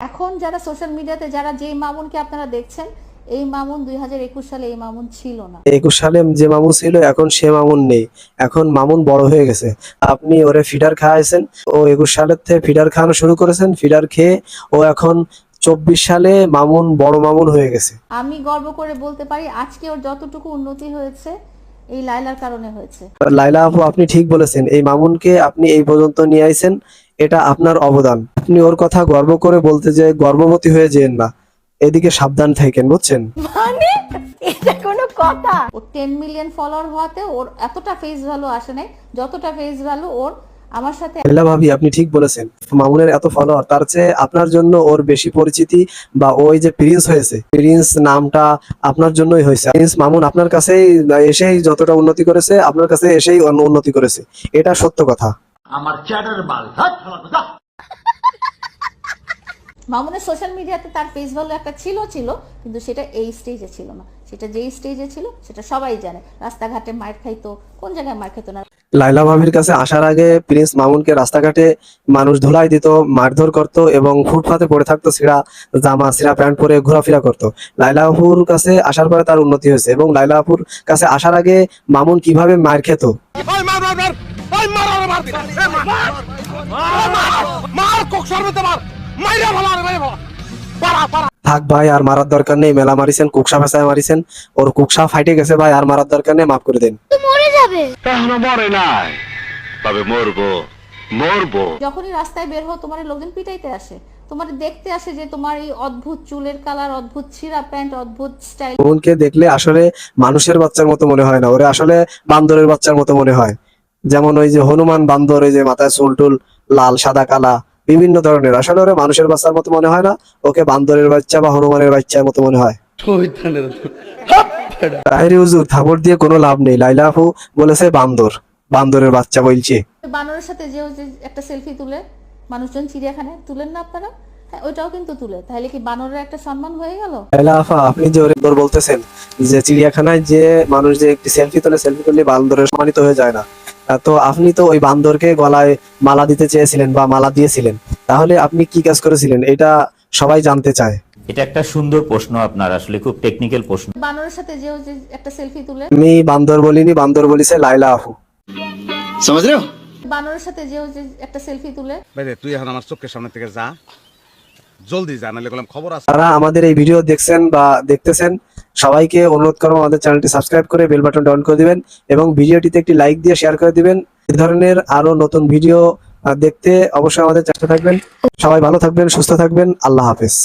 এখন যারা সোশ্যাল মিডিয়াতে যারা যেই মামুনকে আপনারা দেখছেন, এই মামুন 2021 সালে এই মামুন ছিল না। 21 সালে যে মামুন ছিল এখন সে মামুন নেই। এখন মামুন বড় হয়ে গেছে। আপনি ওরে ফিডার খাওয়াইছেন, ও 21 সালের থেকে ফিডার খাওয়ানো শুরু করেছেন। ফিডার খেয়ে ও এখন 24 সালে মামুন বড় মামুন হয়ে গেছে। আমি গর্ব করে বলতে পারি আজকে ওর যতটুকু উন্নতি হয়েছে এই লাইলার কারণে হয়েছে। লাইলা আপু, আপনি ঠিক বলেছেন। এই মামুনকে আপনি এই পর্যন্ত নিয়ে আইছেন, এটা আপনার অবদান। আপনি ওর কথা গর্ব করে বলতে যে গর্ভবতী হয়ে যেন না, এদিকে সাবধান থাকেন, বুঝছেন? মানে এটা কোনো কথা? ও 10 মিলিয়ন ফলোয়ার হওয়াতে ওর এতটা ফেস ভ্যালু আসে নাই যতটা ফেস ভ্যালু ওর আমার সাথে। লাইলা ভাবি, আপনি ঠিক বলেছেন। মামুনের এত ফলোয়ার, তার চেয়ে আপনার জন্য ওর বেশি পরিচিতি বা ওই যে প্রিন্স হয়েছে, প্রিন্স নামটা আপনার জন্যই হয়েছে। প্রিন্স মামুন আপনার কাছেই এসেই যতটা উন্নতি করেছে, আপনার কাছে এসেই উন্নতি করেছে, এটা সত্য কথা। আমার চ্যাটার বাল মামুনের সোশ্যাল মিডিয়াতে তার ফেস ভ্যালু একটা ছিল কিন্তু সেটা এই স্টেজে ছিল না। সেটা যেই স্টেজে ছিল সেটা সবাই জানে। রাস্তাঘাটে মার খাইতো, কোন জায়গায় মার খাইতো না। লাইলা ভাবির কাছে আসার আগে প্রিন্স মামুনকে রাস্তাঘাটে মানুষ ধুলাই দিত, মারধর করত এবং ফুটপাতে পড়ে থাকতো, ছিঁড়া জামা ছিঁড়া প্যান্ট পরে ঘোরাফেরা করতো। লাইলা আপুর কাছে আসার পরে তার উন্নতি হয়েছে। এবং লাইলা আপুর কাছে আসার আগে মামুন কিভাবে মার খেত, থাক ভাই, আর মারার দরকার নেই। মেলা মারিছেন, কুকসা ফেসায় মারিছেন, ওর কুকসা ফাইটে গেছে ভাই, আর মারার দরকার নেই, মাফ করে দেন। এখনো মরে নাই, তবে মরবো। যখনই রাস্তায় বের হও তোমার লোকজন পিটাইতে আসে, তোমার দেখতে আসে যে তোমার এই অদ্ভুত চুলের কালার, অদ্ভুত ছিঁড়া প্যান্ট, অদ্ভুত স্টাইল। মামুনকে দেখলে আসলে মানুষের বাচ্চার মতো মনে হয় না, ওরে আসলে বান্দরের বাচ্চার মতো মনে হয়। যেমন ওই যে হনুমান বান্দর, ওই যে মাথায় চুল টুল লাল সাদা কালা বিভিন্ন ধরনের, আসলে ওরে মানুষের বাচ্চার মতো মনে হয় না, ওকে বান্দরের বাচ্চা বা হনুমানের বাচ্চার মতো মনে হয়। তাহিরি হুজুর, থাপড় দিয়ে কোনো লাভ নেই। লাইলা আপু বলেছে বান্দর, বান্দরের বাচ্চা বলছে। বানরের সাথে যে একটা সেলফি তুলে মানুষজন চিড়িয়াখানায় তুলেন না আপনারা, হ্যাঁ ওইটাও কিন্তু তুলে, তাহলে কি বানরের একটা সম্মান হয়ে গেল? লাইলা আপা, আপনি যে ওরে বান্দর বলতেছেন, যে চিড়িয়াখানায় যে মানুষ যে একটি সেলফি তোলে, সেলফি তুললে বান্দরের সম্মানিত হয়ে যায় না। তো আপনি তো ওই বান্দরকে গলায় মালা দিতে চেয়েছিলেন বা মালা দিয়েছিলেন, তাহলে আপনি কি কাজ করেছিলেন এটা সবাই জানতে চায়। এটা একটা সুন্দর প্রশ্ন, আপনার আসলে খুব টেকনিক্যাল প্রশ্ন। বানরের সাথে যে একটা সেলফি তুলে, আমি বান্দর বলিনি, বান্দর বলিছে লাইলা আপু। বানরের সাথে যে একটা সেলফি তুলে। বাইরে তুই এখন আমার চোখের সামনে থেকে যা, জলদি যা, নাহলে বললাম খবর আছে। যারা আমাদের এই ভিডিও দেখছেন বা দেখতেছেন, সবাইকে অনুরোধ করবো আমাদের চ্যানেলটি সাবস্ক্রাইব করে বেল বাটনটা অন করে দিবেন এবং ভিডিওটিতে একটি লাইক দিয়ে শেয়ার করে দিবেন। এই ধরনের আরো নতুন ভিডিও দেখতে অবশ্যই আমাদের চেষ্টা থাকবেন। সবাই ভালো থাকবেন, সুস্থ থাকবেন। আল্লাহ হাফেজ।